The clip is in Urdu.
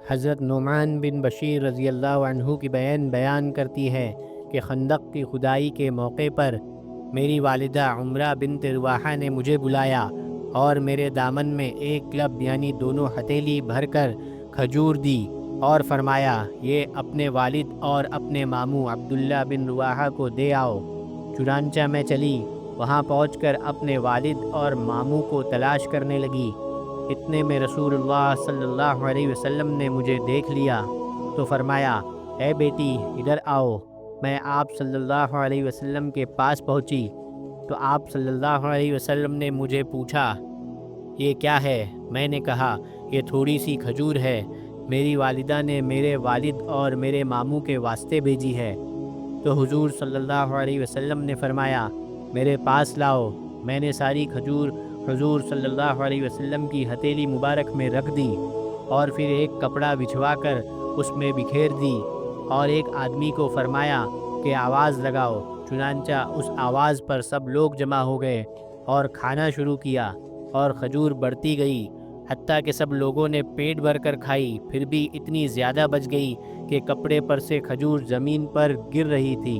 حضرت نعمان بن بشیر رضی اللہ عنہ کی بیان کرتی ہے کہ خندق کی کھدائی کے موقع پر میری والدہ عمرہ بنت رواحہ نے مجھے بلایا اور میرے دامن میں ایک کلب یعنی دونوں ہتھیلی بھر کر کھجور دی اور فرمایا یہ اپنے والد اور اپنے ماموں عبداللہ بن رواحہ کو دے آؤ۔ چنانچہ میں چلی، وہاں پہنچ کر اپنے والد اور ماموں کو تلاش کرنے لگی۔ اتنے میں رسول اللہ صلی اللہ علیہ وسلم نے مجھے دیکھ لیا تو فرمایا اے بیٹی ادھر آؤ۔ میں آپ صلی اللہ علیہ وسلم کے پاس پہنچی تو آپ صلی اللہ علیہ وسلم نے مجھے پوچھا یہ کیا ہے؟ میں نے کہا یہ تھوڑی سی کھجور ہے، میری والدہ نے میرے والد اور میرے ماموں کے واسطے بھیجی ہے۔ تو حضور صلی اللہ علیہ وسلم نے فرمایا میرے پاس لاؤ۔ میں نے ساری کھجور حضور صلی اللہ علیہ وسلم کی ہتھیلی مبارک میں رکھ دی اور پھر ایک کپڑا بچھوا کر اس میں بکھیر دی اور ایک آدمی کو فرمایا کہ آواز لگاؤ۔ چنانچہ اس آواز پر سب لوگ جمع ہو گئے اور کھانا شروع کیا اور کھجور بڑھتی گئی حتیٰ کہ سب لوگوں نے پیٹ بھر کر کھائی، پھر بھی اتنی زیادہ بچ گئی کہ کپڑے پر سے کھجور زمین پر گر رہی تھی۔